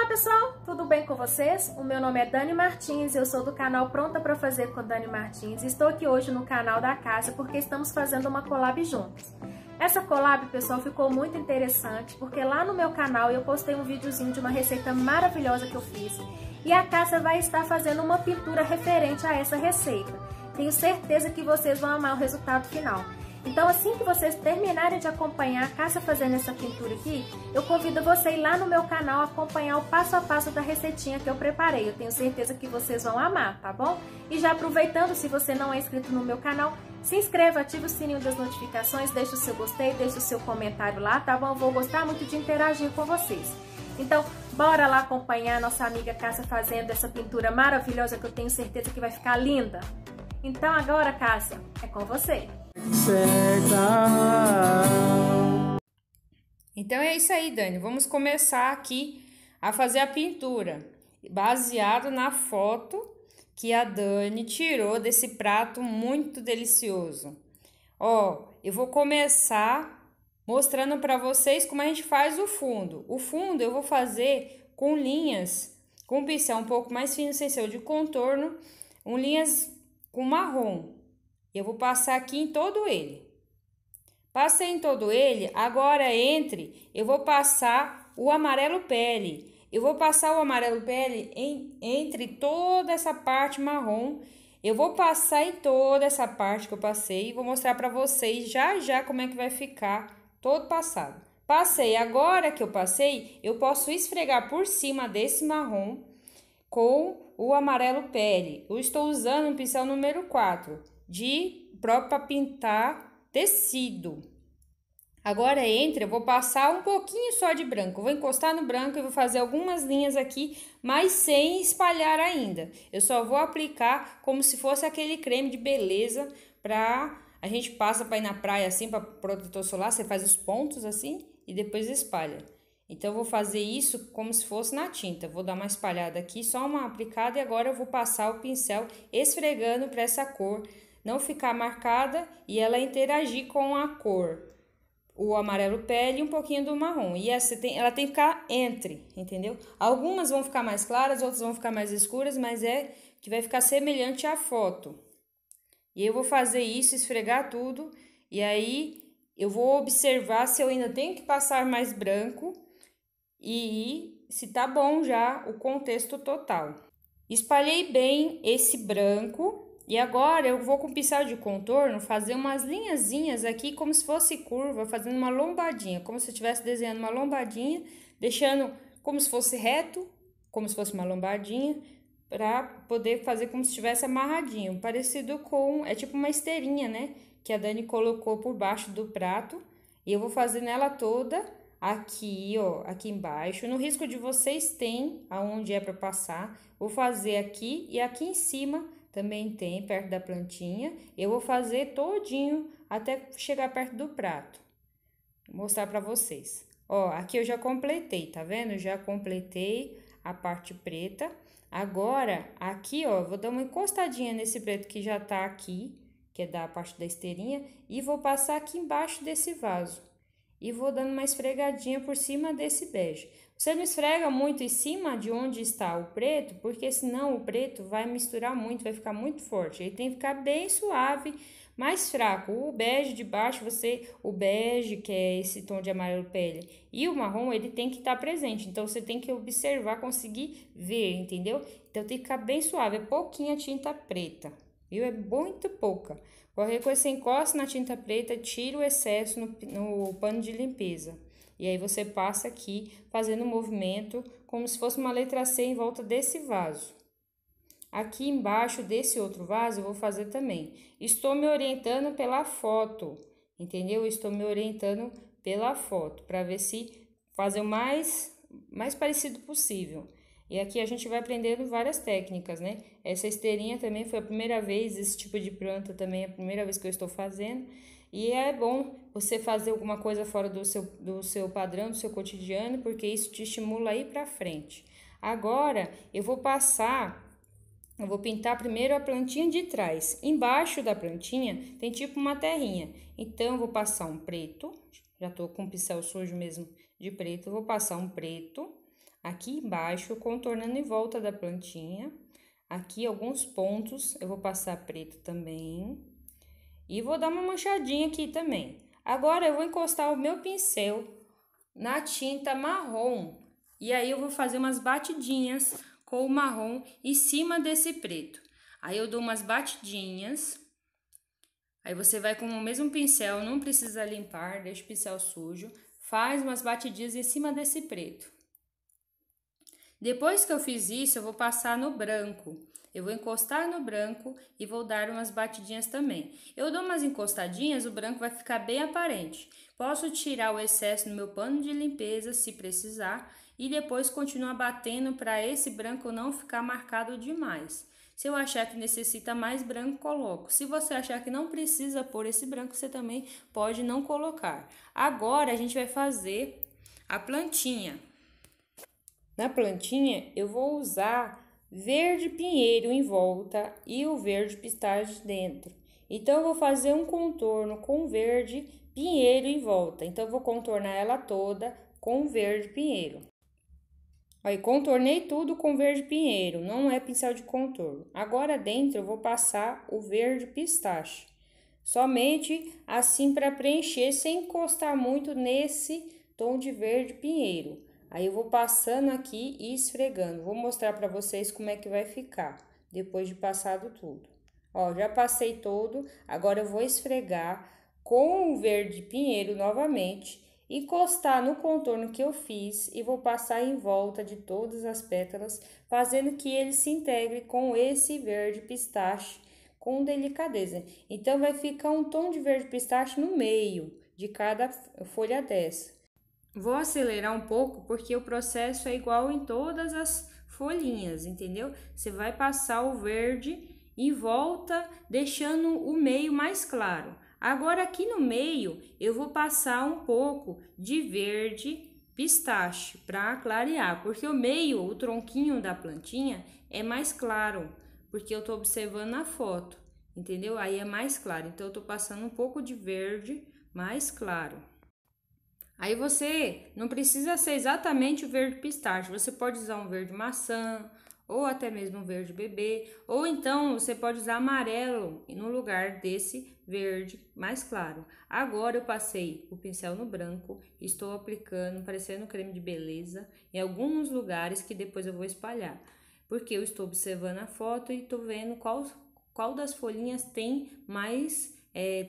Olá pessoal, tudo bem com vocês? O meu nome é Dani Martins, eu sou do canal Pronta para Fazer com Dani Martins. Estou aqui hoje no canal da Cássia porque estamos fazendo uma collab juntos. Essa collab, pessoal, ficou muito interessante porque lá no meu canal eu postei um videozinho de uma receita maravilhosa que eu fiz e a Cássia vai estar fazendo uma pintura referente a essa receita. Tenho certeza que vocês vão amar o resultado final. Então, assim que vocês terminarem de acompanhar a Cássia fazendo essa pintura aqui, eu convido você a ir lá no meu canal acompanhar o passo a passo da receitinha que eu preparei. Eu tenho certeza que vocês vão amar, tá bom? E já aproveitando, se você não é inscrito no meu canal, se inscreva, ative o sininho das notificações, deixe o seu gostei, deixe o seu comentário lá, tá bom? Eu vou gostar muito de interagir com vocês. Então, bora lá acompanhar a nossa amiga Cássia fazendo essa pintura maravilhosa que eu tenho certeza que vai ficar linda. Então agora, Cássia, é com você. Então é isso aí, Dani. Vamos começar aqui a fazer a pintura, baseado na foto que a Dani tirou desse prato muito delicioso. Ó, eu vou começar mostrando para vocês como a gente faz o fundo. O fundo eu vou fazer com linhas, com um pincel um pouco mais fino, sem ser o de contorno, linhas com marrom. Eu vou passar aqui em todo ele. Passei em todo ele, agora eu vou passar o amarelo pele. Eu vou passar o amarelo pele entre toda essa parte marrom. Eu vou passar em toda essa parte que eu passei e vou mostrar para vocês já como é que vai ficar todo passado. Passei, agora que eu passei, eu posso esfregar por cima desse marrom com o amarelo pele. Eu estou usando um pincel número 4. Próprio para pintar tecido. Agora eu vou passar um pouquinho só de branco. Eu vou encostar no branco e vou fazer algumas linhas aqui, mas sem espalhar ainda. Eu só vou aplicar como se fosse aquele creme de beleza a gente passa para ir na praia assim, para protetor solar. Você faz os pontos assim e depois espalha. Então, eu vou fazer isso como se fosse na tinta. Vou dar uma espalhada aqui, só uma aplicada, e agora eu vou passar o pincel esfregando para essa cor não ficar marcada e ela interagir com a cor, o amarelo pele e um pouquinho do marrom. E ela tem que ficar entendeu? Algumas vão ficar mais claras, outras vão ficar mais escuras, mas que vai ficar semelhante à foto. E eu vou fazer isso, esfregar tudo, e aí eu vou observar se eu ainda tenho que passar mais branco e se tá bom já o contexto total. Espalhei bem esse branco. E agora eu vou com o pincel de contorno fazer umas linhazinhas aqui como se fosse curva, fazendo uma lombadinha, como se eu estivesse desenhando uma lombadinha, deixando como se fosse reto, como se fosse uma lombadinha, para poder fazer como se estivesse amarradinho, parecido com, é tipo uma esteirinha, né, que a Dani colocou por baixo do prato, e eu vou fazer nela toda aqui, ó, aqui embaixo. No risco de vocês tem aonde é para passar, vou fazer aqui e aqui em cima também tem, perto da plantinha. Eu vou fazer todinho até chegar perto do prato. Vou mostrar para vocês. Ó, aqui eu já completei, tá vendo? Já completei a parte preta. Agora, aqui, ó, vou dar uma encostadinha nesse preto que já tá aqui, que é da parte da esteirinha, e vou passar aqui embaixo desse vaso. E vou dando uma esfregadinha por cima desse bege. Você não esfrega muito em cima de onde está o preto, porque senão o preto vai misturar muito, vai ficar muito forte. Ele tem que ficar bem suave, mais fraco. O bege de baixo, o bege, que é esse tom de amarelo pele, e o marrom, ele tem que estar presente. Então, você tem que observar, conseguir ver, entendeu? Então, tem que ficar bem suave, é pouquinha tinta preta, viu? É muito pouca. Qualquer coisa, você encosta na tinta preta, tira o excesso no pano de limpeza. E aí, você passa aqui, fazendo um movimento, como se fosse uma letra C em volta desse vaso. Aqui embaixo desse outro vaso, eu vou fazer também. Estou me orientando pela foto, entendeu? Estou me orientando pela foto, para ver se fazer o mais parecido possível. E aqui a gente vai aprendendo várias técnicas, né? Essa esteirinha também foi a primeira vez, esse tipo de planta também é a primeira vez que eu estou fazendo. E é bom você fazer alguma coisa fora do seu padrão, do seu cotidiano, porque isso te estimula a ir para frente. Agora, eu vou pintar primeiro a plantinha de trás. Embaixo da plantinha tem tipo uma terrinha. Então, eu vou passar um preto, já tô com o pincel sujo mesmo de preto, eu vou passar um preto. aqui embaixo, contornando em volta da plantinha. Aqui alguns pontos, eu vou passar preto também. E vou dar uma manchadinha aqui também. Agora eu vou encostar o meu pincel na tinta marrom. E aí eu vou fazer umas batidinhas com o marrom em cima desse preto. Aí eu dou umas batidinhas. Aí você vai com o mesmo pincel, não precisa limpar, deixa o pincel sujo. Faz umas batidinhas em cima desse preto. Depois que eu fiz isso, eu vou passar no branco. Eu vou encostar no branco e vou dar umas batidinhas também. Eu dou umas encostadinhas, o branco vai ficar bem aparente. Posso tirar o excesso no meu pano de limpeza, se precisar, e depois continuar batendo para esse branco não ficar marcado demais. Se eu achar que necessita mais branco, coloco. Se você achar que não precisa pôr esse branco, você também pode não colocar. Agora, a gente vai fazer a plantinha. Na plantinha, eu vou usar verde pinheiro em volta e o verde pistache dentro. Então, eu vou fazer um contorno com verde pinheiro em volta. Então, eu vou contornar ela toda com verde pinheiro. Aí, contornei tudo com verde pinheiro, não é pincel de contorno. Agora, dentro, eu vou passar o verde pistache. Somente assim para preencher, sem encostar muito nesse tom de verde pinheiro. Aí, eu vou passando aqui e esfregando. Vou mostrar para vocês como é que vai ficar, depois de passado tudo. Ó, já passei todo, agora eu vou esfregar com o verde pinheiro novamente, encostar no contorno que eu fiz e vou passar em volta de todas as pétalas, fazendo que ele se integre com esse verde pistache com delicadeza. Então, vai ficar um tom de verde pistache no meio de cada folha dessa. Vou acelerar um pouco porque o processo é igual em todas as folhinhas, entendeu? Você vai passar o verde em volta, deixando o meio mais claro. Agora, aqui no meio, eu vou passar um pouco de verde pistache para clarear, porque o meio, o tronquinho da plantinha é mais claro, porque eu tô observando na foto, entendeu? Aí é mais claro, então eu tô passando um pouco de verde mais claro. Aí você não precisa ser exatamente o verde pistache, você pode usar um verde maçã, ou até mesmo um verde bebê, ou então você pode usar amarelo no lugar desse verde mais claro. Agora eu passei o pincel no branco, estou aplicando, parecendo creme de beleza, em alguns lugares que depois eu vou espalhar, porque eu estou observando a foto e estou vendo qual das folhinhas tem mais,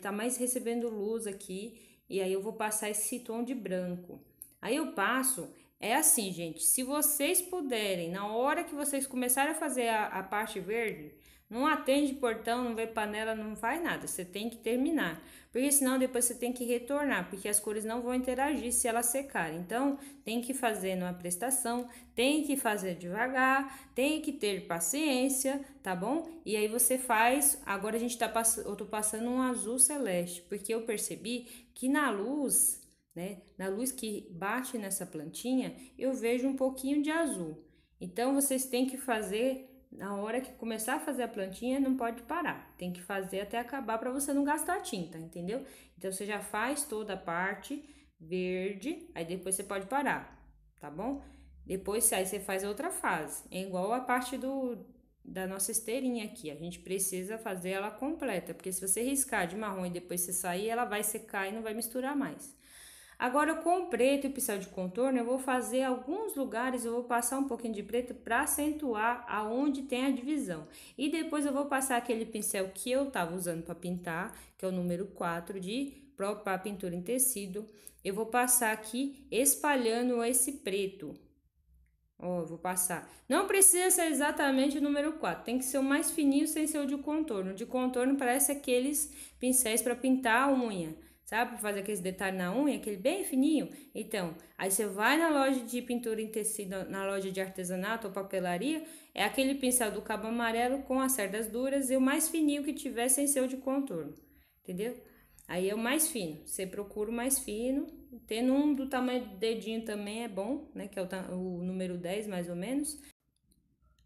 tá mais recebendo luz aqui. E aí eu vou passar esse tom de branco. Aí eu passo, é assim, gente, se vocês puderem, na hora que vocês começarem a fazer a parte verde, não atende portão, não vê panela, não faz nada, você tem que terminar. Porque senão depois você tem que retornar, porque as cores não vão interagir se elas secarem. Então, tem que fazer numa prestação, tem que fazer devagar, tem que ter paciência, tá bom? E aí você faz, agora eu tô passando um azul celeste, porque eu percebi que na luz, né, na luz que bate nessa plantinha, eu vejo um pouquinho de azul. Então, vocês têm que fazer, na hora que começar a fazer a plantinha, não pode parar. Tem que fazer até acabar para você não gastar tinta, entendeu? Então, você já faz toda a parte verde, aí depois você pode parar, tá bom? Depois, aí você faz outra fase. É igual a parte da nossa esteirinha aqui, a gente precisa fazer ela completa, porque se você riscar de marrom e depois você sair, ela vai secar e não vai misturar mais. Agora, com o preto e o pincel de contorno, eu vou fazer alguns lugares, eu vou passar um pouquinho de preto para acentuar aonde tem a divisão. E depois eu vou passar aquele pincel que eu tava usando para pintar, que é o número 4 para pintura em tecido. Eu vou passar aqui espalhando esse preto. Ó, eu vou passar. Não precisa ser exatamente o número 4, tem que ser o mais fininho sem ser o de contorno. O de contorno parece aqueles pincéis para pintar a unha, sabe? Para fazer aqueles detalhes na unha, aquele bem fininho. Então, aí você vai na loja de pintura em tecido, na loja de artesanato ou papelaria, é aquele pincel do cabo amarelo com as cerdas duras e o mais fininho que tiver sem ser o de contorno, entendeu? Aí é o mais fino, você procura o mais fino, tendo um do tamanho do dedinho também é bom, né, que é o número 10 mais ou menos.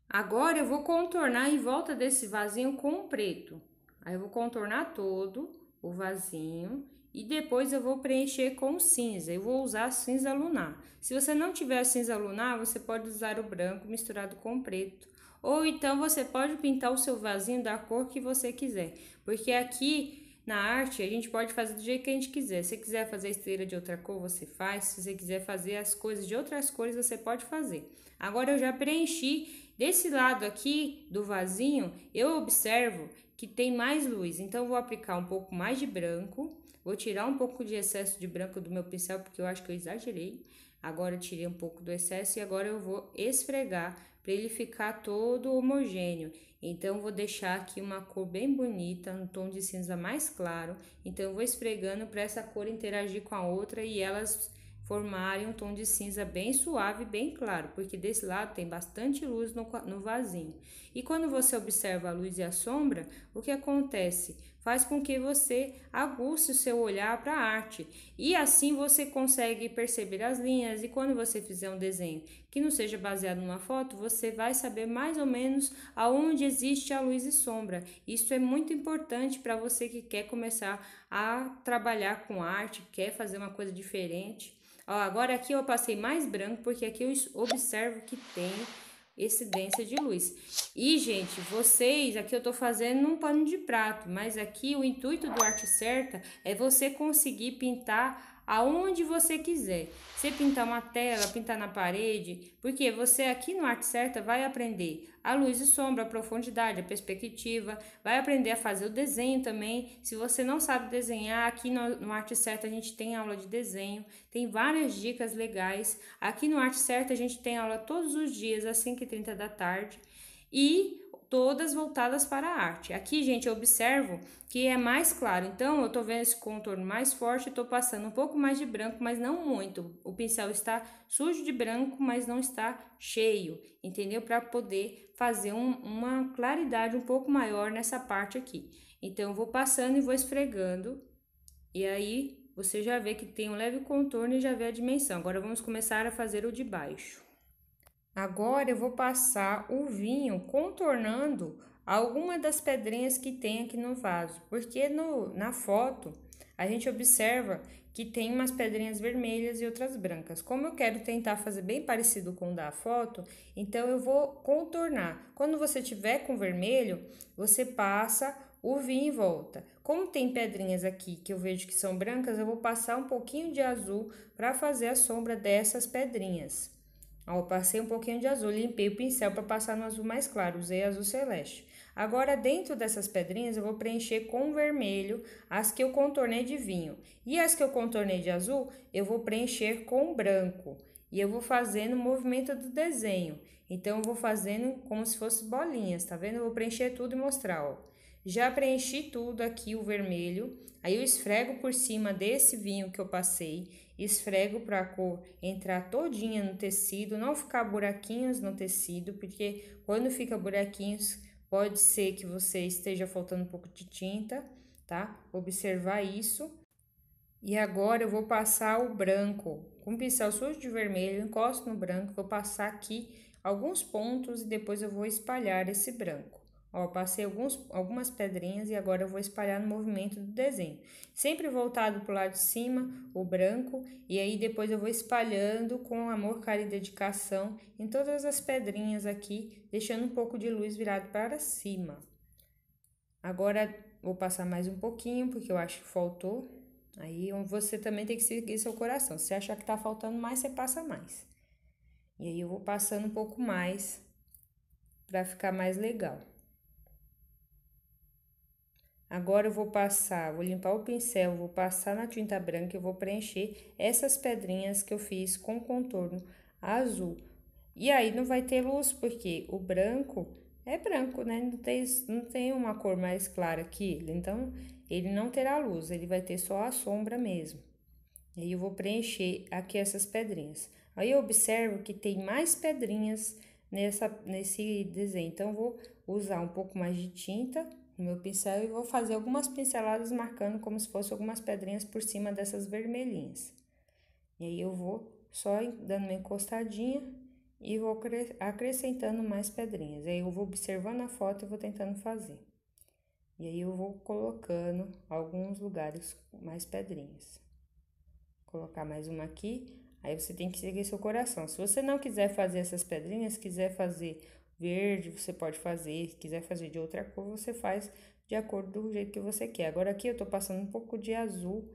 Agora eu vou contornar em volta desse vasinho com o preto. Aí eu vou contornar todo o vasinho e depois eu vou preencher com cinza. Eu vou usar cinza lunar. Se você não tiver cinza lunar, você pode usar o branco misturado com preto. Ou então você pode pintar o seu vasinho da cor que você quiser. Porque aqui na arte a gente pode fazer do jeito que a gente quiser. Se você quiser fazer a esteira de outra cor, você faz. Se você quiser fazer as coisas de outras cores, você pode fazer. Agora eu já preenchi desse lado aqui do vasinho, eu observo que tem mais luz. Então eu vou aplicar um pouco mais de branco. Vou tirar um pouco de excesso de branco do meu pincel, porque eu acho que eu exagerei. Agora eu tirei um pouco do excesso e agora eu vou esfregar para ele ficar todo homogêneo. Então eu vou deixar aqui uma cor bem bonita, um tom de cinza mais claro. Então eu vou esfregando para essa cor interagir com a outra e elas formarem um tom de cinza bem suave, bem claro, porque desse lado tem bastante luz no vasinho. E quando você observa a luz e a sombra, o que acontece? Faz com que você aguce o seu olhar para a arte e assim você consegue perceber as linhas. E quando você fizer um desenho que não seja baseado numa foto, você vai saber mais ou menos aonde existe a luz e sombra. Isso é muito importante para você que quer começar a trabalhar com arte, quer fazer uma coisa diferente. Ó, agora aqui eu passei mais branco porque aqui eu observo que tem incidência de luz. E, gente, vocês, aqui eu tô fazendo num pano de prato, mas aqui o intuito do Arte Certa é você conseguir pintar aonde você quiser. Você pintar uma tela, pintar na parede, porque você aqui no Arte Certa vai aprender a luz e sombra, a profundidade, a perspectiva, vai aprender a fazer o desenho também. Se você não sabe desenhar, aqui no Arte Certa a gente tem aula de desenho, tem várias dicas legais. Aqui no Arte Certa a gente tem aula todos os dias às 5h30 da tarde e todas voltadas para a arte. Aqui, gente, eu observo que é mais claro, então eu tô vendo esse contorno mais forte, tô passando um pouco mais de branco, mas não muito. O pincel está sujo de branco, mas não está cheio, entendeu? Para poder fazer uma claridade um pouco maior nessa parte aqui. Então eu vou passando e vou esfregando, e aí você já vê que tem um leve contorno e já vê a dimensão. Agora vamos começar a fazer o de baixo. Agora eu vou passar o vinho contornando alguma das pedrinhas que tem aqui no vaso, porque na foto a gente observa que tem umas pedrinhas vermelhas e outras brancas. Como eu quero tentar fazer bem parecido com o da foto, então eu vou contornar. Quando você tiver com vermelho, você passa o vinho em volta. Como tem pedrinhas aqui que eu vejo que são brancas, eu vou passar um pouquinho de azul para fazer a sombra dessas pedrinhas. Ó, passei um pouquinho de azul, limpei o pincel para passar no azul mais claro, usei azul celeste. Agora, dentro dessas pedrinhas, eu vou preencher com vermelho as que eu contornei de vinho. E as que eu contornei de azul, eu vou preencher com branco. E eu vou fazendo o movimento do desenho. Então, eu vou fazendo como se fosse bolinhas, tá vendo? Eu vou preencher tudo e mostrar, ó. Já preenchi tudo aqui, o vermelho. Aí eu esfrego por cima desse vinho que eu passei. Esfrego para a cor entrar todinha no tecido, não ficar buraquinhos no tecido, porque quando fica buraquinhos, pode ser que você esteja faltando um pouco de tinta, tá? Observar isso. E agora eu vou passar o branco com pincel sujo de vermelho, encosto no branco, vou passar aqui alguns pontos e depois eu vou espalhar esse branco. Ó, passei algumas pedrinhas e agora eu vou espalhar no movimento do desenho. Sempre voltado para o lado de cima, o branco, e aí depois eu vou espalhando com amor, carinho e dedicação em todas as pedrinhas aqui, deixando um pouco de luz virado para cima. Agora vou passar mais um pouquinho, porque eu acho que faltou. Aí você também tem que seguir seu coração. Se achar que tá faltando mais, você passa mais. E aí eu vou passando um pouco mais para ficar mais legal. Agora eu vou limpar o pincel, vou passar na tinta branca e vou preencher essas pedrinhas que eu fiz com contorno azul. E aí não vai ter luz, porque o branco é branco, né? Não tem uma cor mais clara que ele, então ele não terá luz, ele vai ter só a sombra mesmo. E aí eu vou preencher aqui essas pedrinhas. Aí eu observo que tem mais pedrinhas nesse desenho, então eu vou usar um pouco mais de tinta no meu pincel e vou fazer algumas pinceladas marcando como se fossem algumas pedrinhas por cima dessas vermelhinhas. E aí eu vou só dando uma encostadinha e vou acrescentando mais pedrinhas. Aí eu vou observando a foto e vou tentando fazer. E aí eu vou colocando alguns lugares mais pedrinhas. Vou colocar mais uma aqui, aí você tem que seguir seu coração. Se você não quiser fazer essas pedrinhas, quiser fazer verde, você pode fazer. Se quiser fazer de outra cor, você faz de acordo do jeito que você quer. Agora aqui eu tô passando um pouco de azul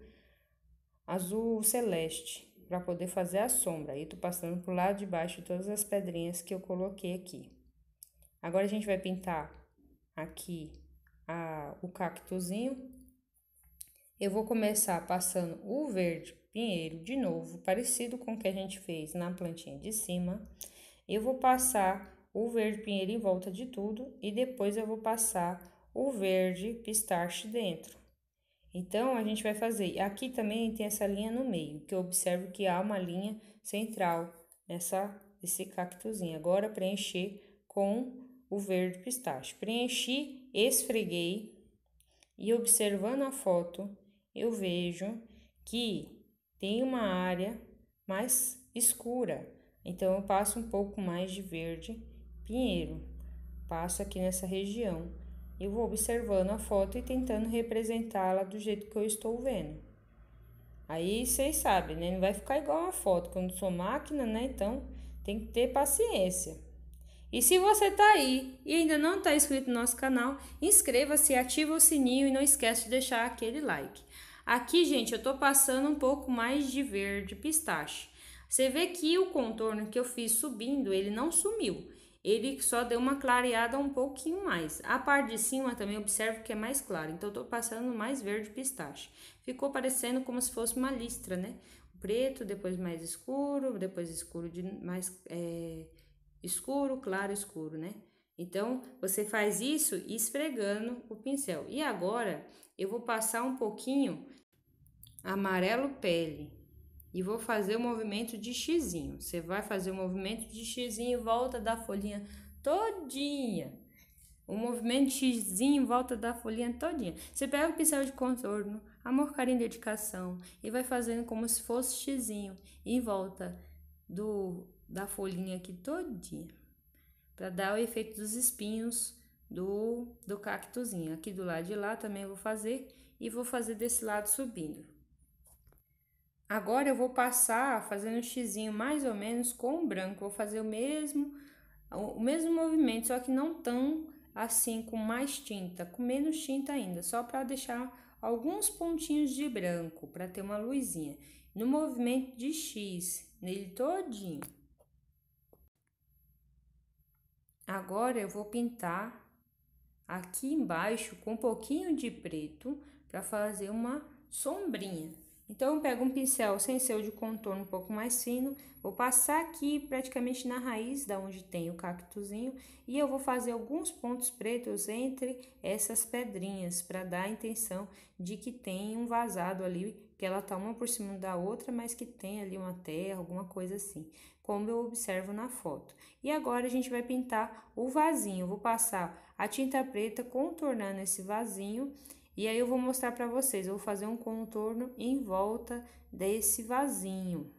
celeste, para poder fazer a sombra. Aí tô passando pro lado de baixo todas as pedrinhas que eu coloquei aqui. Agora a gente vai pintar aqui o cactuzinho. Eu vou começar passando o verde pinheiro de novo, parecido com o que a gente fez na plantinha de cima. Eu vou passar o verde pinheiro em volta de tudo e depois eu vou passar o verde pistache dentro. Então, a gente vai fazer, aqui também tem essa linha no meio, que eu observo que há uma linha central nesse cactuzinho. Agora, preencher com o verde pistache. Preenchi, esfreguei e observando a foto, eu vejo que tem uma área mais escura. Então, eu passo um pouco mais de verde pinheiro. Passo aqui nessa região. Eu vou observando a foto e tentando representá-la do jeito que eu estou vendo. Aí vocês sabem, né? Não vai ficar igual a foto, quando sou máquina, né? Então tem que ter paciência. E se você tá aí e ainda não tá inscrito no nosso canal, inscreva-se, ativa o sininho e não esquece de deixar aquele like. Aqui, gente, eu tô passando um pouco mais de verde pistache. Você vê que o contorno que eu fiz subindo, ele não sumiu. Ele só deu uma clareada um pouquinho mais. A parte de cima também observo que é mais clara, então eu tô passando mais verde pistache. Ficou parecendo como se fosse uma listra, né? Preto, depois mais escuro, depois escuro de mais escuro, claro, escuro, né? Então, você faz isso esfregando o pincel. E agora, eu vou passar um pouquinho amarelo pele. E vou fazer o movimento de xizinho. Você vai fazer o movimento de xizinho em volta da folhinha todinha. O movimento de xizinho em volta da folhinha todinha. Você pega o pincel de contorno, amor, carinho, dedicação, e vai fazendo como se fosse xizinho em volta da folhinha aqui todinha. Para dar o efeito dos espinhos do cactuzinho. Aqui do lado de lá também eu vou fazer e vou fazer desse lado subindo. Agora eu vou passar fazendo um xizinho mais ou menos com o branco. Vou fazer o mesmo movimento, só que não tão assim com mais tinta, com menos tinta ainda, só para deixar alguns pontinhos de branco, para ter uma luzinha. No movimento de X, nele todinho. Agora eu vou pintar aqui embaixo com um pouquinho de preto para fazer uma sombrinha. Então, eu pego um pincel sem ser o de contorno um pouco mais fino, vou passar aqui praticamente na raiz da onde tem o cactuzinho e eu vou fazer alguns pontos pretos entre essas pedrinhas para dar a intenção de que tem um vazado ali, que ela tá uma por cima da outra, mas que tem ali uma terra, alguma coisa assim, como eu observo na foto. E agora a gente vai pintar o vasinho, eu vou passar a tinta preta contornando esse vasinho. E aí eu vou mostrar para vocês, eu vou fazer um contorno em volta desse vasinho.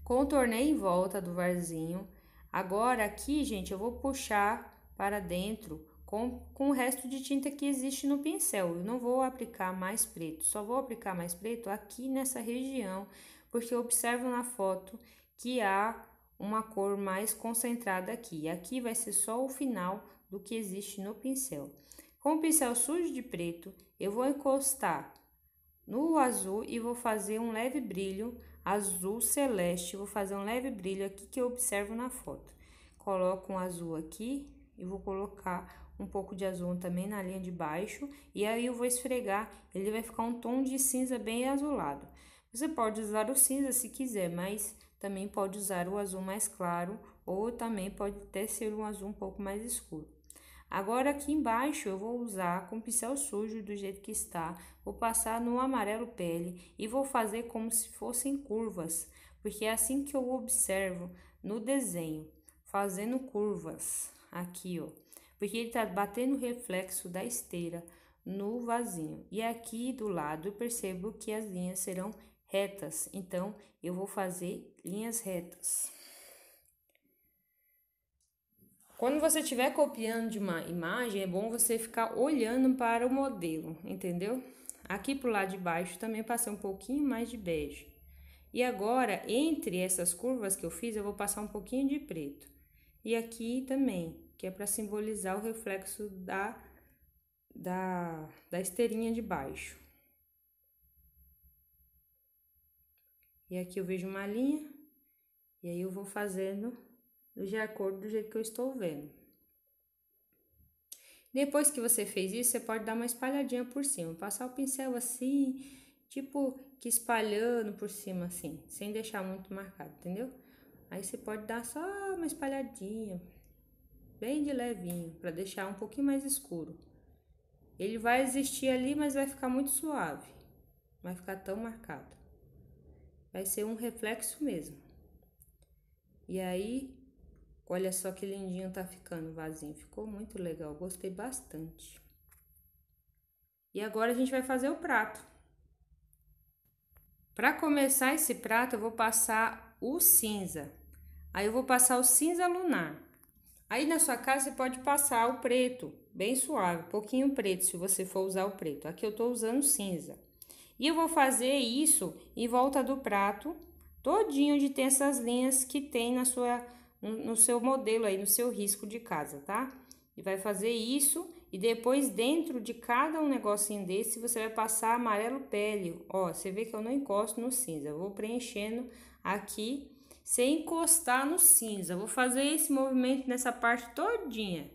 Contornei em volta do vasinho. Agora aqui, gente, eu vou puxar para dentro com o resto de tinta que existe no pincel. Eu não vou aplicar mais preto, só vou aplicar mais preto aqui nessa região, porque eu observo na foto que há uma cor mais concentrada aqui. Aqui vai ser só o final do que existe no pincel. Com o pincel sujo de preto, eu vou encostar no azul e vou fazer um leve brilho azul celeste. Vou fazer um leve brilho aqui que eu observo na foto. Coloco um azul aqui e vou colocar um pouco de azul também na linha de baixo. E aí eu vou esfregar, ele vai ficar um tom de cinza bem azulado. Você pode usar o cinza se quiser, mas também pode usar o azul mais claro ou também pode até ser um azul um pouco mais escuro. Agora aqui embaixo eu vou usar com pincel sujo do jeito que está, vou passar no amarelo pele e vou fazer como se fossem curvas, porque é assim que eu observo no desenho, fazendo curvas aqui, ó, porque ele tá batendo o reflexo da esteira no vasinho. E aqui do lado eu percebo que as linhas serão retas, então eu vou fazer linhas retas. Quando você estiver copiando de uma imagem, é bom você ficar olhando para o modelo, entendeu? Aqui pro lado de baixo também passei um pouquinho mais de bege. E agora, entre essas curvas que eu fiz, eu vou passar um pouquinho de preto. E aqui também, que é para simbolizar o reflexo da esteirinha de baixo. E aqui eu vejo uma linha, e aí eu vou fazendo de acordo do jeito que eu estou vendo. Depois que você fez isso, você pode dar uma espalhadinha por cima, passar o pincel assim, tipo que espalhando por cima assim, sem deixar muito marcado, entendeu? Aí você pode dar só uma espalhadinha, bem de levinho, para deixar um pouquinho mais escuro. Ele vai existir ali, mas vai ficar muito suave, não vai ficar tão marcado. Vai ser um reflexo mesmo. E aí, olha só que lindinho tá ficando o vasinho. Ficou muito legal, gostei bastante. E agora a gente vai fazer o prato. Para começar esse prato, eu vou passar o cinza. Aí eu vou passar o cinza lunar. Aí na sua casa você pode passar o preto, bem suave, pouquinho preto, se você for usar o preto. Aqui eu tô usando cinza. E eu vou fazer isso em volta do prato, todinho onde tem essas linhas que tem no seu modelo aí, no seu risco de casa, tá? E vai fazer isso e depois dentro de cada um negocinho desse, você vai passar amarelo pele. Ó, você vê que eu não encosto no cinza, eu vou preenchendo aqui sem encostar no cinza. Vou fazer esse movimento nessa parte todinha.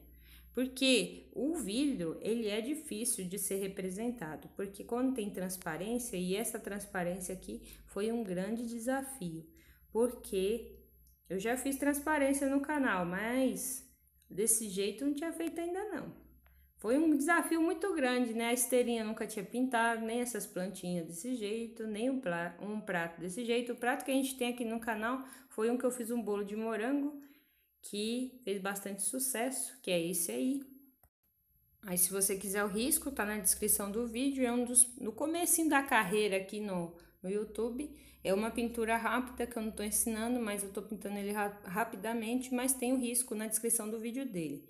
Porque o vidro, ele é difícil de ser representado, porque quando tem transparência, e essa transparência aqui foi um grande desafio, porque eu já fiz transparência no canal, mas desse jeito não tinha feito ainda não. Foi um desafio muito grande, né? A esteirinha nunca tinha pintado, nem essas plantinhas desse jeito, nem um prato desse jeito. O prato que a gente tem aqui no canal foi um que eu fiz um bolo de morango, que fez bastante sucesso, que é esse aí. Aí se você quiser o risco, tá na descrição do vídeo, é no comecinho da carreira aqui no YouTube. É uma pintura rápida que eu não tô ensinando, mas eu tô pintando ele rapidamente, mas tem o risco na descrição do vídeo dele.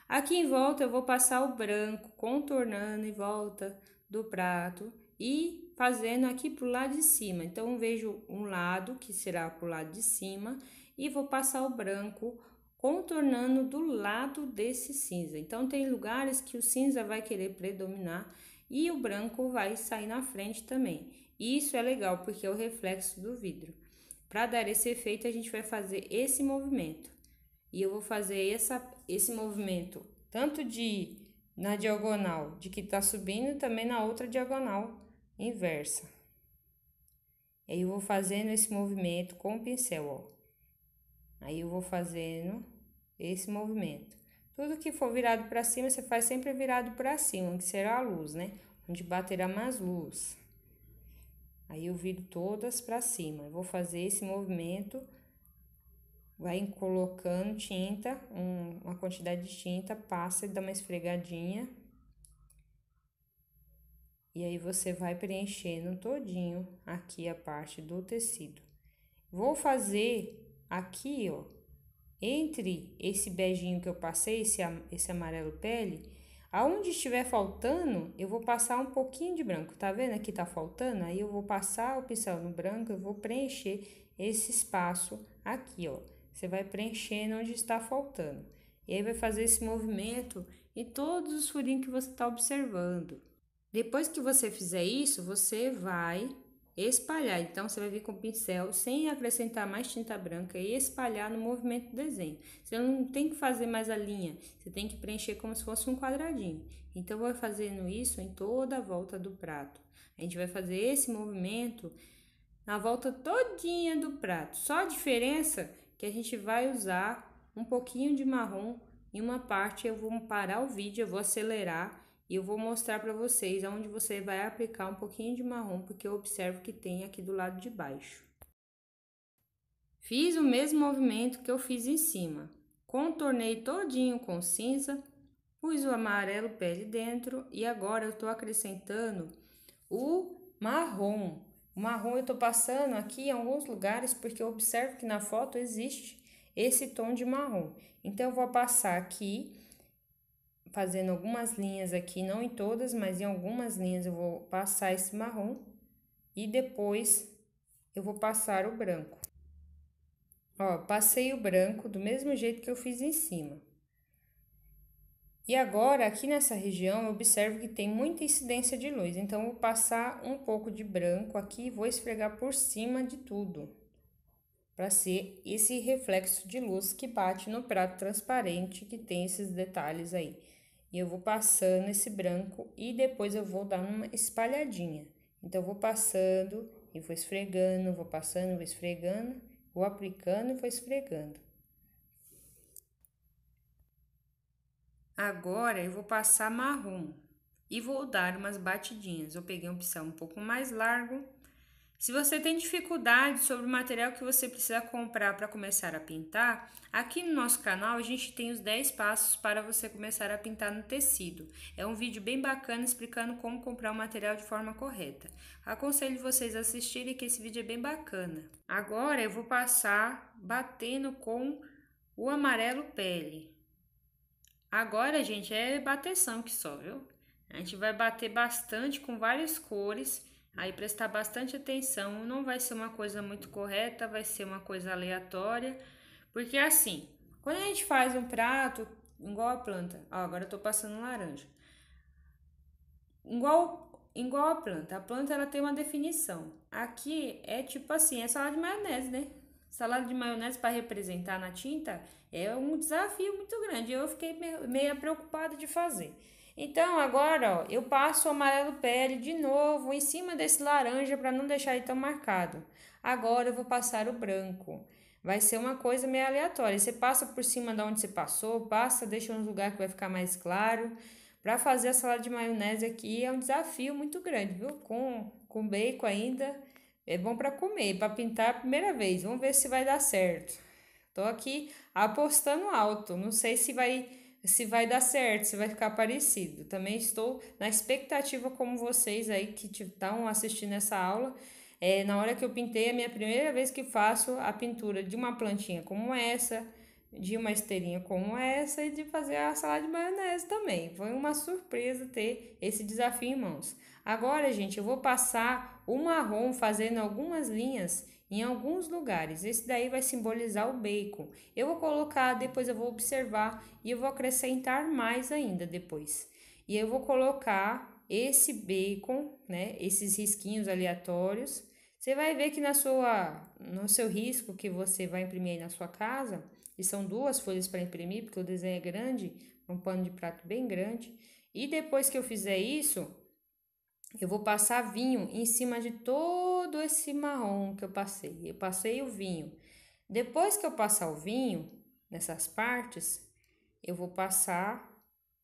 Aqui em volta eu vou passar o branco, contornando em volta do prato e fazendo aqui pro lado de cima. Então eu vejo um lado, que será pro lado de cima, e vou passar o branco contornando do lado desse cinza. Então tem lugares que o cinza vai querer predominar e o branco vai sair na frente também. Isso é legal porque é o reflexo do vidro. Para dar esse efeito, a gente vai fazer esse movimento. E eu vou fazer esse movimento tanto na diagonal de que tá subindo, também na outra diagonal inversa. Aí eu vou fazendo esse movimento com o pincel, ó. Aí eu vou fazendo esse movimento. Tudo que for virado para cima, você faz sempre virado para cima, que será a luz, né? Onde baterá mais luz. Aí eu viro todas para cima. Eu vou fazer esse movimento, vai colocando tinta, uma quantidade de tinta, passa e dá uma esfregadinha. E aí você vai preenchendo todinho aqui a parte do tecido. Vou fazer aqui, ó, entre esse beijinho que eu passei, esse amarelo pele, aonde estiver faltando, eu vou passar um pouquinho de branco, tá vendo? Aqui tá faltando, aí eu vou passar o pincel no branco, eu vou preencher esse espaço aqui, ó. Você vai preenchendo onde está faltando. E aí vai fazer esse movimento em todos os furinhos que você tá observando. Depois que você fizer isso, você vai espalhar. Então, você vai vir com o pincel sem acrescentar mais tinta branca e espalhar no movimento do desenho. Você não tem que fazer mais a linha, você tem que preencher como se fosse um quadradinho. Então, eu vou fazendo isso em toda a volta do prato. A gente vai fazer esse movimento na volta todinha do prato. Só a diferença que a gente vai usar um pouquinho de marrom em uma parte. Eu vou parar o vídeo, eu vou acelerar e eu vou mostrar para vocês aonde você vai aplicar um pouquinho de marrom, porque eu observo que tem aqui do lado de baixo. Fiz o mesmo movimento que eu fiz em cima. Contornei todinho com cinza, pus o amarelo pele dentro e agora eu tô acrescentando o marrom. O marrom eu tô passando aqui em alguns lugares porque eu observo que na foto existe esse tom de marrom. Então, eu vou passar aqui, fazendo algumas linhas aqui, não em todas, mas em algumas linhas eu vou passar esse marrom e depois eu vou passar o branco. Ó, passei o branco do mesmo jeito que eu fiz em cima. E agora, aqui nessa região, eu observo que tem muita incidência de luz, então eu vou passar um pouco de branco aqui e vou esfregar por cima de tudo, para ser esse reflexo de luz que bate no prato transparente que tem esses detalhes aí. E eu vou passando esse branco e depois eu vou dar uma espalhadinha. Então, eu vou passando e vou esfregando, vou passando, vou esfregando, vou aplicando e vou esfregando. Agora, eu vou passar marrom e vou dar umas batidinhas. Eu peguei um pincel um pouco mais largo. Se você tem dificuldade sobre o material que você precisa comprar para começar a pintar, aqui no nosso canal a gente tem os 10 passos para você começar a pintar no tecido. É um vídeo bem bacana explicando como comprar o material de forma correta. Aconselho vocês a assistirem que esse vídeo é bem bacana. Agora eu vou passar batendo com o amarelo pele. Agora, gente, é bateção que só, viu? A gente vai bater bastante com várias cores, aí prestar bastante atenção, não vai ser uma coisa muito correta, vai ser uma coisa aleatória, porque assim, quando a gente faz um prato, igual a planta, ó, agora eu tô passando laranja, igual a planta ela tem uma definição, aqui é tipo assim, é salada de maionese, né? Salada de maionese para representar na tinta é um desafio muito grande. Eu fiquei meio preocupada de fazer. Então, agora, ó, eu passo o amarelo pele de novo em cima desse laranja para não deixar ele tão marcado. Agora, eu vou passar o branco. Vai ser uma coisa meio aleatória. Você passa por cima de onde você passou, passa, deixa um lugar que vai ficar mais claro. Para fazer a salada de maionese aqui é um desafio muito grande, viu? Com bacon ainda. É bom para comer, para pintar a primeira vez. Vamos ver se vai dar certo. Tô aqui apostando alto. Não sei se vai dar certo, se vai ficar parecido. Também estou na expectativa como vocês aí que estão assistindo essa aula. Na hora que eu pintei, é a minha primeira vez que faço a pintura de uma plantinha como essa, de uma esteirinha como essa e de fazer a salada de maionese também. Foi uma surpresa ter esse desafio em mãos. Agora, gente, eu vou passar o marrom fazendo algumas linhas em alguns lugares. Esse daí vai simbolizar o bacon. Eu vou colocar, depois eu vou observar e eu vou acrescentar mais ainda depois. E eu vou colocar esse bacon, né, esses risquinhos aleatórios. Você vai ver que no seu risco que você vai imprimir aí na sua casa, e são 2 folhas para imprimir, porque o desenho é grande, um pano de prato bem grande. E depois que eu fizer isso, eu vou passar vinho em cima de todo esse marrom que eu passei. Eu passei o vinho. Depois que eu passar o vinho nessas partes, eu vou passar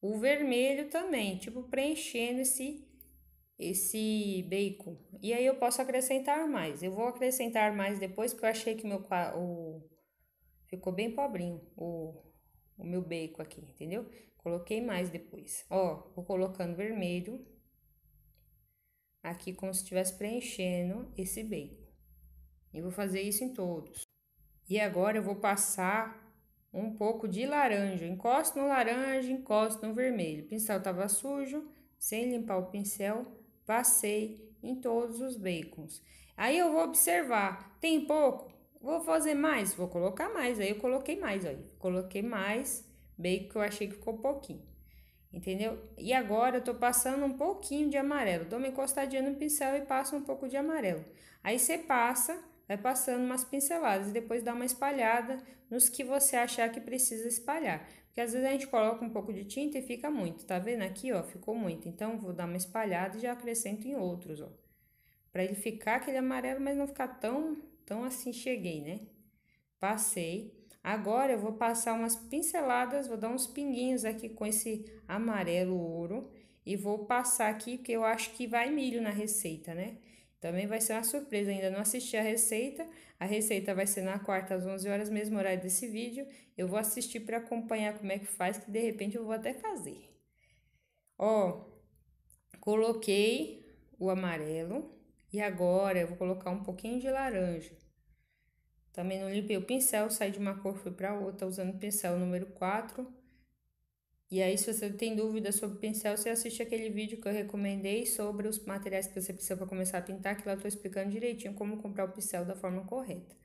o vermelho também, tipo preenchendo esse bacon. E aí eu posso acrescentar mais. Eu vou acrescentar mais depois, porque eu achei que ficou bem pobrinho o meu bacon aqui, entendeu? Coloquei mais depois. Ó, vou colocando vermelho aqui como se estivesse preenchendo esse bacon. E vou fazer isso em todos. E agora eu vou passar um pouco de laranja. Encosto no laranja, encosto no vermelho. O pincel estava sujo, sem limpar o pincel, passei em todos os bacons. Aí eu vou observar, tem pouco? Vou fazer mais? Vou colocar mais. Aí eu coloquei mais, ó. Coloquei mais bacon que eu achei que ficou pouquinho. Entendeu? E agora eu tô passando um pouquinho de amarelo. Dou uma encostadinha no pincel e passo um pouco de amarelo. Aí você passa, vai passando umas pinceladas e depois dá uma espalhada nos que você achar que precisa espalhar. Porque às vezes a gente coloca um pouco de tinta e fica muito, tá vendo? Aqui, ó, ficou muito. Então, vou dar uma espalhada e já acrescento em outros, ó. Pra ele ficar aquele amarelo, mas não ficar tão assim, cheguei, né? Passei. Agora eu vou passar umas pinceladas, vou dar uns pinguinhos aqui com esse amarelo ouro e vou passar aqui, porque eu acho que vai milho na receita, né? Também vai ser uma surpresa, ainda não assisti a receita vai ser na quarta às 11 horas, mesmo horário desse vídeo. Eu vou assistir para acompanhar como é que faz, que de repente eu vou até fazer. Ó, coloquei o amarelo e agora eu vou colocar um pouquinho de laranja. Também não limpei o pincel, saí de uma cor, fui para outra, usando o pincel número 4. E aí, se você tem dúvidas sobre o pincel, você assiste aquele vídeo que eu recomendei sobre os materiais que você precisa para começar a pintar, que lá eu tô explicando direitinho como comprar o pincel da forma correta.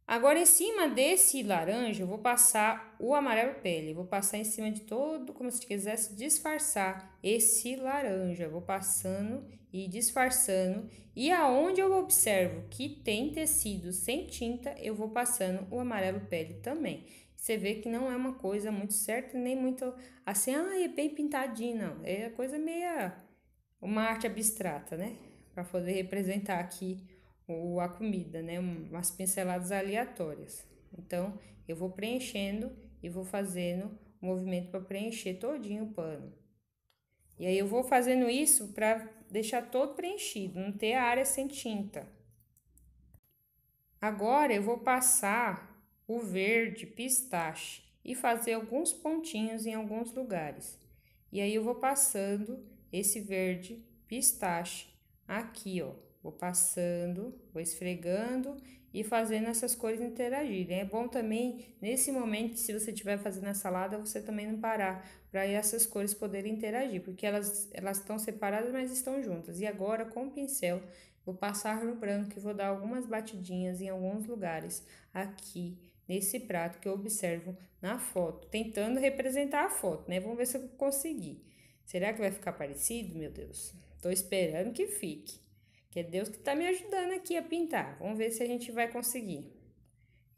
Agora, em cima desse laranja, eu vou passar o amarelo pele. Vou passar em cima de todo, como se quisesse disfarçar esse laranja. Vou passando e disfarçando. E aonde eu observo que tem tecido sem tinta, eu vou passando o amarelo pele também. Você vê que não é uma coisa muito certa, nem muito assim, é bem pintadinho, não. É coisa meia, uma arte abstrata, né? Para poder representar aqui a comida, né? Umas pinceladas aleatórias. Então, eu vou preenchendo e vou fazendo o movimento para preencher todinho o pano. E aí, eu vou fazendo isso para deixar todo preenchido, não ter a área sem tinta. Agora, eu vou passar o verde pistache e fazer alguns pontinhos em alguns lugares. E aí, eu vou passando esse verde pistache aqui, ó. Vou passando, vou esfregando e fazendo essas cores interagirem. É bom também, nesse momento, se você estiver fazendo a salada, você também não parar para essas cores poderem interagir, porque elas estão separadas, mas estão juntas. E agora, com o pincel, vou passar no branco e vou dar algumas batidinhas em alguns lugares aqui nesse prato que eu observo na foto, tentando representar a foto, né? Vamos ver se eu conseguir. Será que vai ficar parecido, meu Deus? Tô esperando que fique. Que é Deus que tá me ajudando aqui a pintar. Vamos ver se a gente vai conseguir.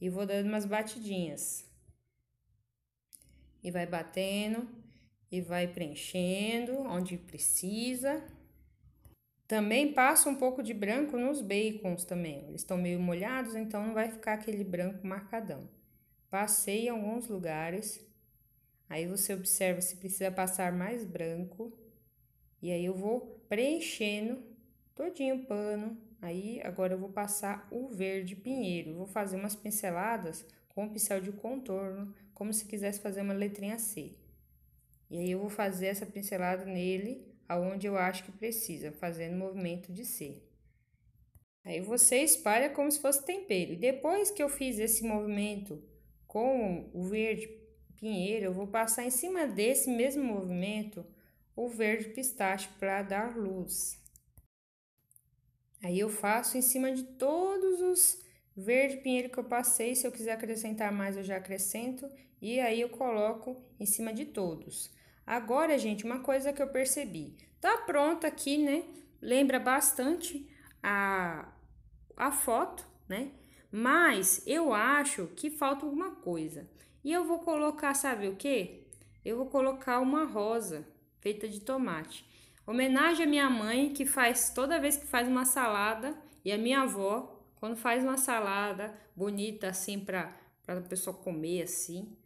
E vou dando umas batidinhas. E vai batendo. E vai preenchendo onde precisa. Também passo um pouco de branco nos bacons também. Eles estão meio molhados, então não vai ficar aquele branco marcadão. Passei em alguns lugares. Aí você observa se precisa passar mais branco. E aí eu vou preenchendo todinho o pano. Aí agora eu vou passar o verde pinheiro. Vou fazer umas pinceladas com o pincel de contorno, como se quisesse fazer uma letrinha C. E aí eu vou fazer essa pincelada nele, aonde eu acho que precisa, fazendo movimento de C. Aí você espalha como se fosse tempero. E depois que eu fiz esse movimento com o verde pinheiro, eu vou passar em cima desse mesmo movimento o verde pistache para dar luz. Aí eu faço em cima de todos os verde pinheiro que eu passei. Se eu quiser acrescentar mais, eu já acrescento. E aí eu coloco em cima de todos. Agora, gente, uma coisa que eu percebi. Tá pronta aqui, né? Lembra bastante a foto, né? Mas eu acho que falta alguma coisa. E eu vou colocar, sabe o quê? Eu vou colocar uma rosa feita de tomate. Homenagem à minha mãe, que faz toda vez que faz uma salada, e a minha avó, quando faz uma salada bonita assim para a pessoa comer assim.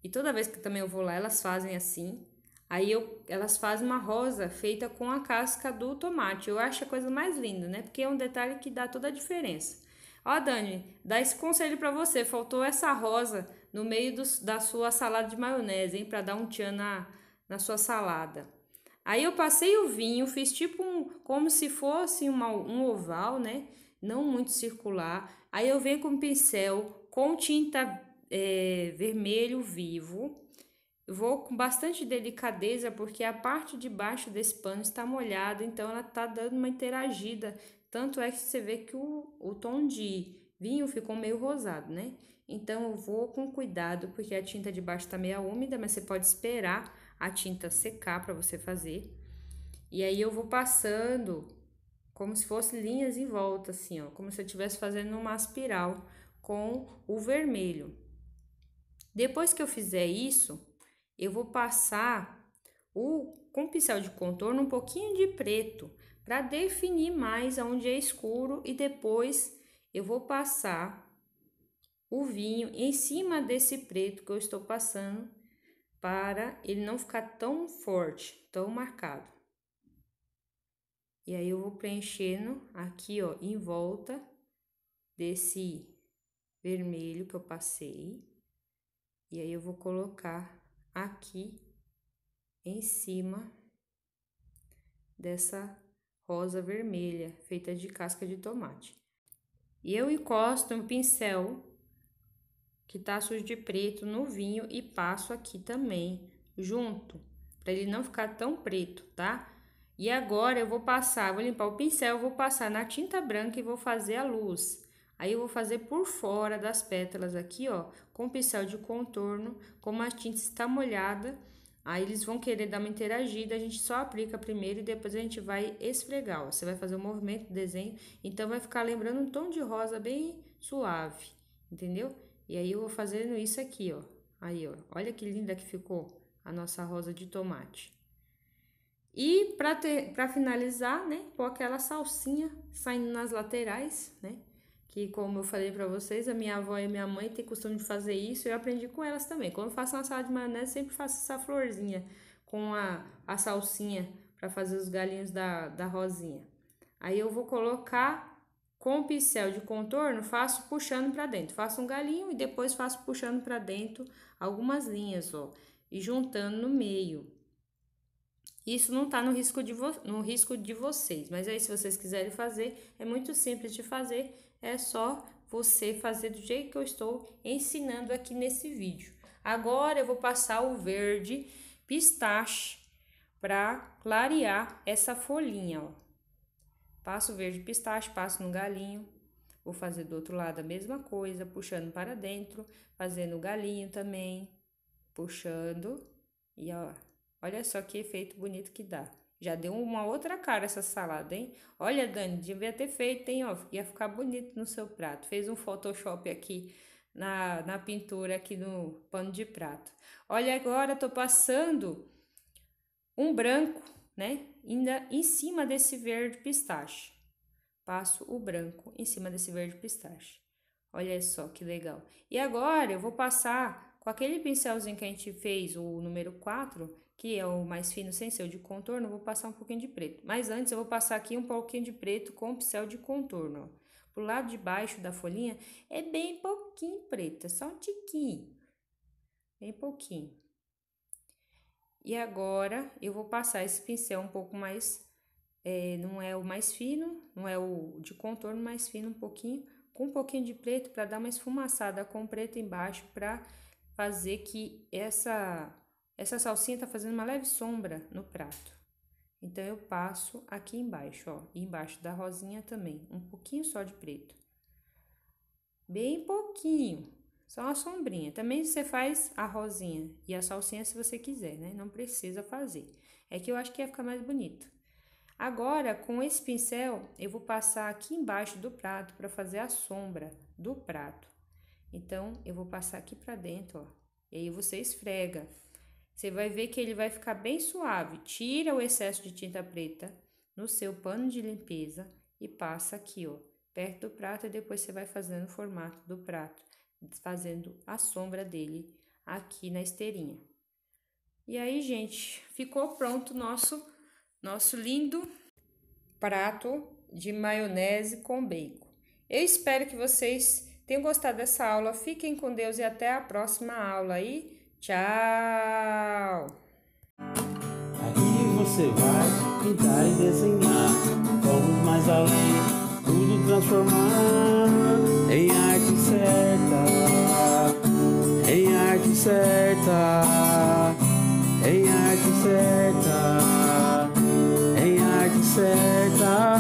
E toda vez que também eu vou lá, elas fazem assim. Aí elas fazem uma rosa feita com a casca do tomate. Eu acho a coisa mais linda, né? Porque é um detalhe que dá toda a diferença. Ó, Dani, dá esse conselho para você. Faltou essa rosa no meio da sua salada de maionese, hein? Para dar um tchan na sua salada. Aí eu passei o vinho, fiz tipo como se fosse um oval, né? Não muito circular. Aí eu venho com o pincel com tinta vermelho vivo. Vou com bastante delicadeza porque a parte de baixo desse pano está molhada, então ela tá dando uma interagida. Tanto é que você vê que o tom de vinho ficou meio rosado, né? Então eu vou com cuidado porque a tinta de baixo tá meio úmida, mas você pode esperar a tinta secar para você fazer. E aí eu vou passando como se fosse linhas em volta, assim, ó, como se eu estivesse fazendo uma espiral com o vermelho. Depois que eu fizer isso, eu vou passar com o pincel de contorno um pouquinho de preto para definir mais onde é escuro e depois eu vou passar o vinho em cima desse preto que eu estou passando para ele não ficar tão forte, tão marcado. E aí eu vou preenchendo aqui, ó, em volta desse vermelho que eu passei. E aí eu vou colocar aqui em cima dessa rosa vermelha feita de casca de tomate. E eu encosto um pincel que tá sujo de preto no vinho e passo aqui também, junto, para ele não ficar tão preto, tá? E agora eu vou passar, vou limpar o pincel, vou passar na tinta branca e vou fazer a luz. Aí eu vou fazer por fora das pétalas aqui, ó, com o pincel de contorno, como a tinta está molhada, aí eles vão querer dar uma interagida, a gente só aplica primeiro e depois a gente vai esfregar, ó. Você vai fazer o movimento do desenho, então vai ficar lembrando um tom de rosa bem suave, entendeu? E aí eu vou fazendo isso aqui, ó. Aí, ó, olha que linda que ficou a nossa rosa de tomate. E pra finalizar, né, pôr aquela salsinha saindo nas laterais, né? Que, como eu falei pra vocês, a minha avó e a minha mãe têm costume de fazer isso, e eu aprendi com elas também. Quando eu faço uma salada de maionese, sempre faço essa florzinha com a salsinha pra fazer os galinhos da rosinha. Aí eu vou colocar com o pincel de contorno, faço puxando pra dentro. Faço um galinho e depois faço puxando pra dentro algumas linhas, ó. E juntando no meio. Isso não tá no risco de vocês, mas aí se vocês quiserem fazer, é muito simples de fazer, é só você fazer do jeito que eu estou ensinando aqui nesse vídeo. Agora eu vou passar o verde pistache para clarear essa folhinha, ó. Passo o verde pistache, passo no galinho, vou fazer do outro lado a mesma coisa, puxando para dentro, fazendo o galinho também, puxando e ó. Olha só que efeito bonito que dá. Já deu uma outra cara essa salada, hein? Olha, Dani, devia ter feito, hein? Ó, ia ficar bonito no seu prato. Fez um Photoshop aqui na pintura, aqui no pano de prato. Olha, agora tô passando um branco, né? Ainda em cima desse verde pistache. Passo o branco em cima desse verde pistache. Olha só que legal. E agora eu vou passar com aquele pincelzinho que a gente fez, o número 4, que é o mais fino sem ser o de contorno, eu vou passar um pouquinho de preto. Mas antes eu vou passar aqui um pouquinho de preto com o pincel de contorno, ó. Pro lado de baixo da folhinha é bem pouquinho preto, é só um tiquinho. Bem pouquinho. E agora eu vou passar esse pincel um pouco mais, não é o mais fino, não é o de contorno mais fino, com um pouquinho de preto para dar uma esfumaçada com preto embaixo, para fazer que essa salsinha tá fazendo uma leve sombra no prato. Então, eu passo aqui embaixo, ó, e embaixo da rosinha também, um pouquinho só de preto. Bem pouquinho, só uma sombrinha. Também você faz a rosinha e a salsinha se você quiser, né? Não precisa fazer. É que eu acho que ia ficar mais bonito. Agora, com esse pincel, eu vou passar aqui embaixo do prato para fazer a sombra do prato. Então, eu vou passar aqui pra dentro, ó, e aí você esfrega. Você vai ver que ele vai ficar bem suave. Tira o excesso de tinta preta no seu pano de limpeza e passa aqui, ó, perto do prato, e depois você vai fazendo o formato do prato, fazendo a sombra dele aqui na esteirinha. E aí, gente, ficou pronto nosso lindo prato de maionese com bacon. Eu espero que vocês tenham gostado dessa aula. Fiquem com Deus e até a próxima aula aí. Tchau! Aqui você vai pintar e desenhar. Vamos mais além, tudo transformar em arte certa, em arte certa, em arte certa, em arte certa.